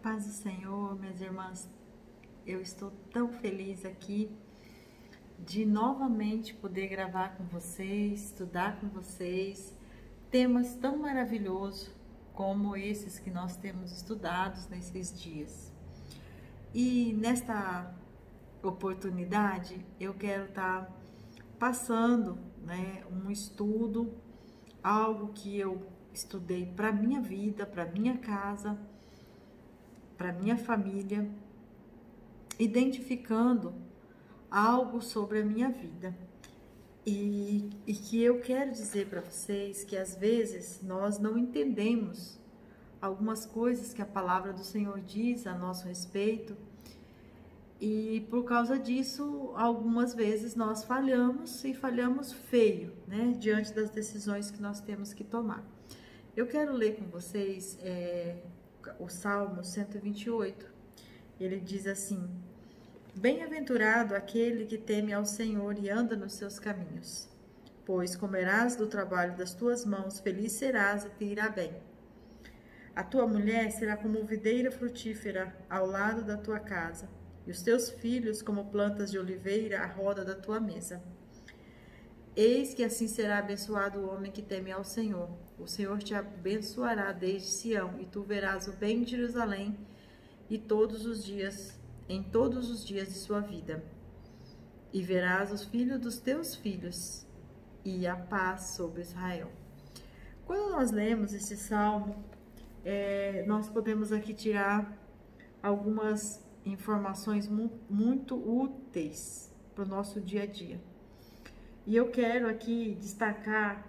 paz do Senhor, minhas irmãs, eu estou tão feliz aqui de novamente poder gravar com vocês, estudar com vocês temas tão maravilhosos como esses que nós temos estudados nesses dias. E nesta oportunidade eu quero estar passando, um estudo, algo que eu estudei para minha vida, para minha casa, para minha família, identificando algo sobre a minha vida. E que eu quero dizer para vocês que às vezes nós não entendemos algumas coisas que a palavra do Senhor diz a nosso respeito, e por causa disso, algumas vezes nós falhamos e falhamos feio, diante das decisões que nós temos que tomar. Eu quero ler com vocês o Salmo 128. Ele diz assim: Bem-aventurado aquele que teme ao Senhor e anda nos seus caminhos, pois comerás do trabalho das tuas mãos, feliz serás e te irá bem. A tua mulher será como videira frutífera ao lado da tua casa, e os teus filhos como plantas de oliveira à roda da tua mesa. Eis que assim será abençoado o homem que teme ao Senhor. O Senhor te abençoará desde Sião, e tu verás o bem de Jerusalém em todos os dias de sua vida. E verás os filhos dos teus filhos, e a paz sobre Israel. Quando nós lemos esse salmo, nós podemos aqui tirar algumas informações muito úteis para o nosso dia a dia. E eu quero aqui destacar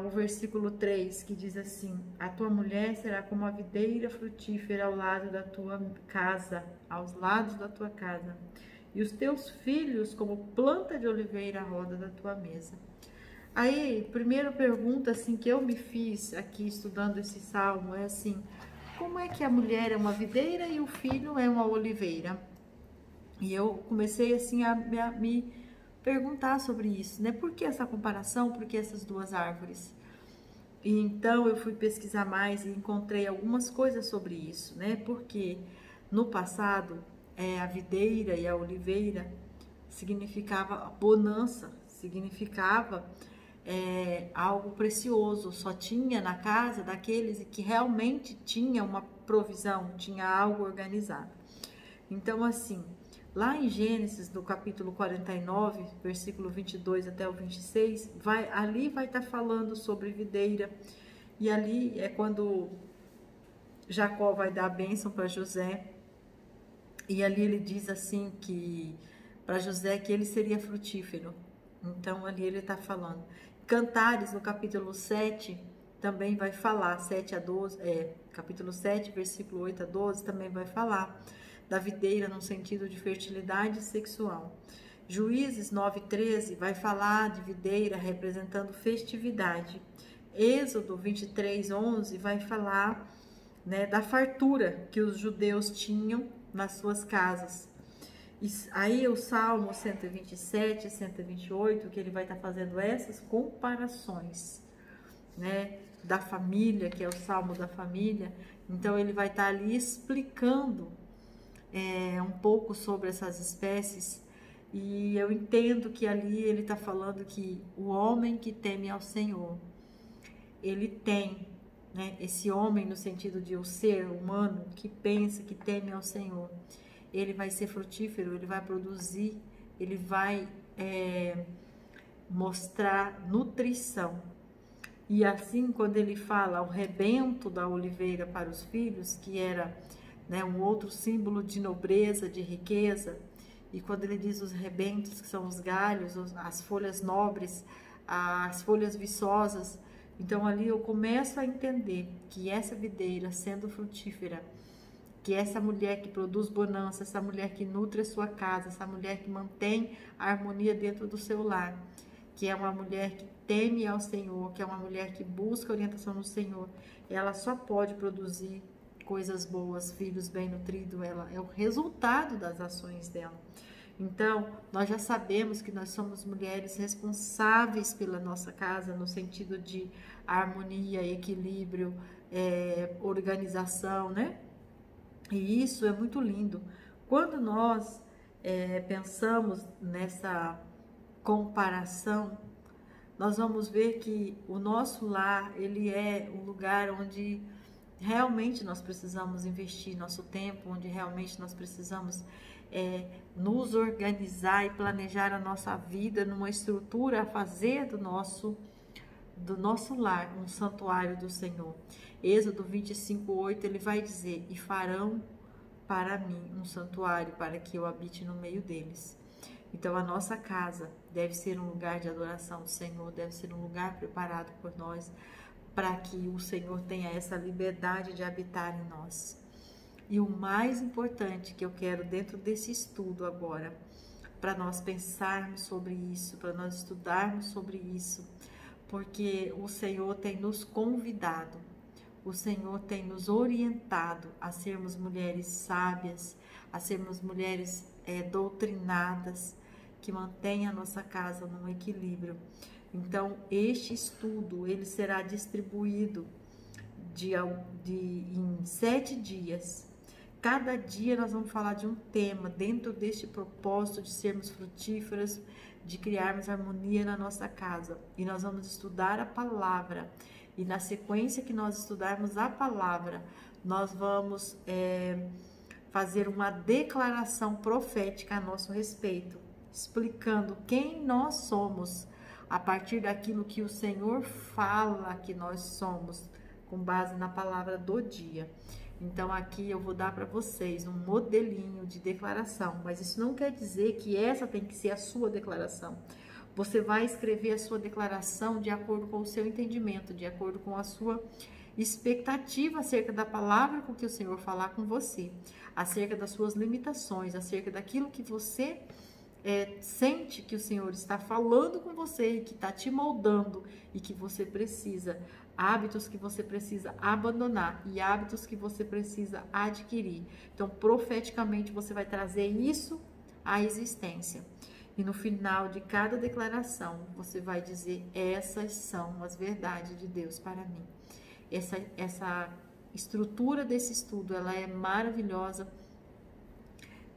o versículo 3, que diz assim: A tua mulher será como a videira frutífera ao lado da tua casa, aos lados da tua casa, e os teus filhos como planta de oliveira à roda da tua mesa. Aí, primeira pergunta assim que eu me fiz aqui estudando esse salmo é assim: como é que a mulher é uma videira e o filho é uma oliveira? E eu comecei assim a me perguntar sobre isso, Por que essa comparação? Por que essas duas árvores? E então eu fui pesquisar mais e encontrei algumas coisas sobre isso, Porque no passado a videira e a oliveira significava bonança, significava algo precioso, só tinha na casa daqueles que realmente tinha uma provisão, tinha algo organizado. Então assim, lá em Gênesis, no capítulo 49, versículo 22 até o 26, ali vai estar falando sobre videira, e ali é quando Jacó vai dar a bênção para José, e ali ele diz assim que para José que ele seria frutífero. Então ali ele está falando. Cantares, no capítulo 7, também vai falar, capítulo 7, versículo 8 a 12, também vai falar da videira no sentido de fertilidade sexual. Juízes 9:13 vai falar de videira representando festividade. Êxodo 23:11 vai falar da fartura que os judeus tinham nas suas casas. E aí o Salmo 127 e 128, que ele vai estar fazendo essas comparações, da família, que é o Salmo da família. Então ele vai estar ali explicando um pouco sobre essas espécies, e eu entendo que ali ele está falando que o homem que teme ao Senhor, ele tem, esse homem no sentido de o ser humano que pensa, que teme ao Senhor, ele vai ser frutífero, ele vai produzir, ele vai mostrar nutrição. E assim, quando ele fala o rebento da oliveira para os filhos, que era um outro símbolo de nobreza, de riqueza, e quando ele diz os rebentos, que são os galhos, as folhas nobres, as folhas viçosas, então ali eu começo a entender que essa videira sendo frutífera, que essa mulher que produz bonança, essa mulher que nutre a sua casa, essa mulher que mantém a harmonia dentro do seu lar, que é uma mulher que teme ao Senhor, que é uma mulher que busca orientação no Senhor, ela só pode produzir coisas boas, filhos bem nutridos, ela é o resultado das ações dela. Então, nós já sabemos que nós somos mulheres responsáveis pela nossa casa, no sentido de harmonia, equilíbrio, organização, E isso é muito lindo. Quando nós pensamos nessa comparação, nós vamos ver que o nosso lar, ele é um lugar onde realmente nós precisamos investir nosso tempo, onde realmente nós precisamos nos organizar e planejar a nossa vida numa estrutura a fazer do nosso lar um santuário do Senhor. Êxodo 25:8, ele vai dizer: e farão para mim um santuário para que eu habite no meio deles. Então a nossa casa deve ser um lugar de adoração do Senhor, deve ser um lugar preparado por nós, para que o Senhor tenha essa liberdade de habitar em nós. E o mais importante que eu quero dentro desse estudo agora, para nós pensarmos sobre isso, para nós estudarmos sobre isso, porque o Senhor tem nos convidado, o Senhor tem nos orientado a sermos mulheres sábias, a sermos mulheres doutrinadas, que mantêm a nossa casa num equilíbrio. Então, este estudo, ele será distribuído em 7 dias. Cada dia nós vamos falar de um tema dentro deste propósito de sermos frutíferas, de criarmos harmonia na nossa casa. E nós vamos estudar a palavra. E na sequência que nós estudarmos a palavra, nós vamos fazer uma declaração profética a nosso respeito, explicando quem nós somos, a partir daquilo que o Senhor fala que nós somos, com base na palavra do dia. Então aqui eu vou dar para vocês um modelinho de declaração, mas isso não quer dizer que essa tem que ser a sua declaração. Você vai escrever a sua declaração de acordo com o seu entendimento, de acordo com a sua expectativa acerca da palavra com que o Senhor falar com você, acerca das suas limitações, acerca daquilo que você sente que o Senhor está falando com você e que está te moldando e que você precisa, hábitos que você precisa abandonar e hábitos que você precisa adquirir. Então, profeticamente, você vai trazer isso à existência. E no final de cada declaração, você vai dizer: essas são as verdades de Deus para mim. Essa estrutura desse estudo, ela é maravilhosa.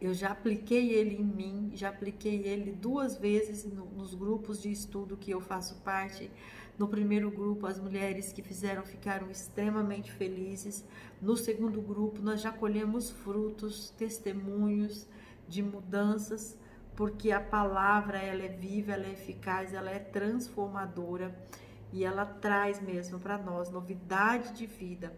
Eu já apliquei ele em mim, já apliquei ele 2 vezes nos grupos de estudo que eu faço parte. No primeiro grupo, as mulheres que ficaram extremamente felizes. No segundo grupo, nós já colhemos frutos, testemunhos de mudanças, porque a palavra, ela é viva, ela é eficaz, ela é transformadora e ela traz mesmo para nós novidade de vida.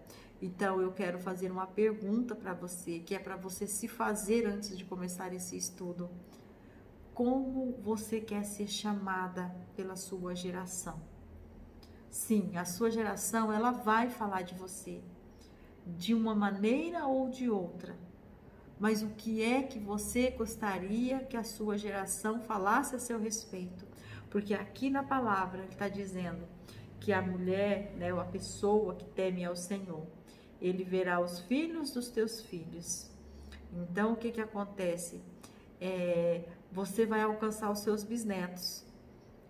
Então, eu quero fazer uma pergunta para você, que é para você se fazer antes de começar esse estudo. Como você quer ser chamada pela sua geração? Sim, a sua geração, ela vai falar de você, de uma maneira ou de outra. Mas o que é que você gostaria que a sua geração falasse a seu respeito? Porque aqui na palavra ele está dizendo que a mulher, né, a pessoa que teme ao Senhor, ele verá os filhos dos teus filhos. Então, o que acontece? Você vai alcançar os seus bisnetos.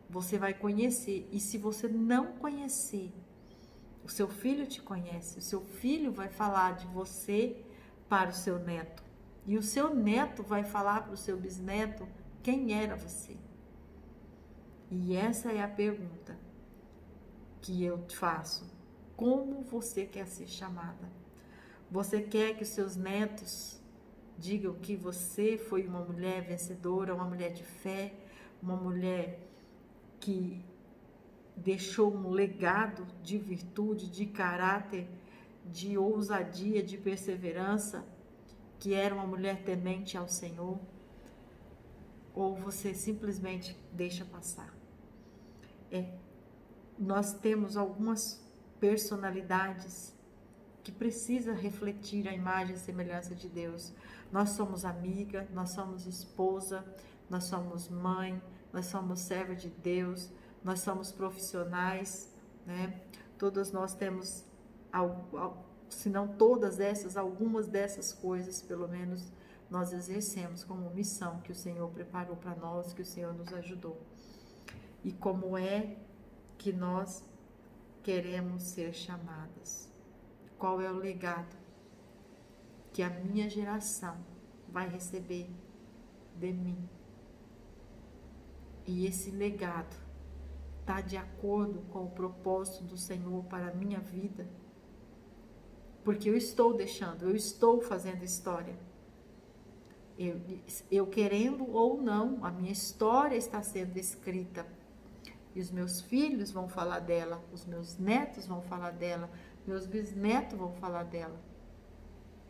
Você vai conhecer. E se você não conhecer, o seu filho te conhece. O seu filho vai falar de você para o seu neto. E o seu neto vai falar para o seu bisneto quem era você. E essa é a pergunta que eu te faço. Como você quer ser chamada? Você quer que os seus netos digam que você foi uma mulher vencedora, uma mulher de fé, uma mulher que deixou um legado de virtude, de caráter, de ousadia, de perseverança, que era uma mulher temente ao Senhor? Ou você simplesmente deixa passar? Nós temos algumas personalidades que precisam refletir a imagem e semelhança de Deus. Nós somos amiga, nós somos esposa, nós somos mãe, nós somos serva de Deus, nós somos profissionais, né? Todas nós temos, se não todas essas, algumas dessas coisas, pelo menos, nós exercemos como missão que o Senhor preparou para nós, que o Senhor nos ajudou. E como é que nós queremos ser chamadas? Qual é o legado? que a minha geração vai receber de mim. E esse legado está de acordo com o propósito do Senhor para a minha vida, porque eu estou fazendo história. Eu querendo ou não, a minha história está sendo escrita. E os meus filhos vão falar dela, os meus netos vão falar dela, meus bisnetos vão falar dela.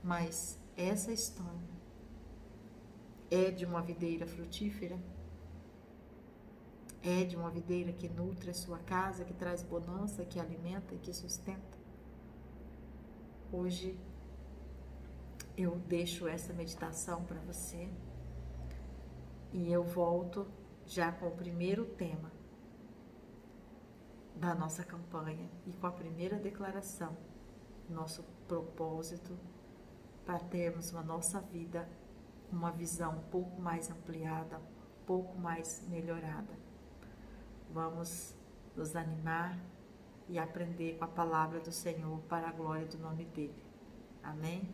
Mas essa história é de uma videira frutífera? É de uma videira que nutre a sua casa, que traz bonança, que alimenta e que sustenta? Hoje eu deixo essa meditação para você e eu volto já com o primeiro tema da nossa campanha e com a primeira declaração, nosso propósito para termos uma nossa vida, uma visão um pouco mais ampliada, um pouco mais melhorada. Vamos nos animar e aprender com a palavra do Senhor para a glória do nome dele. Amém?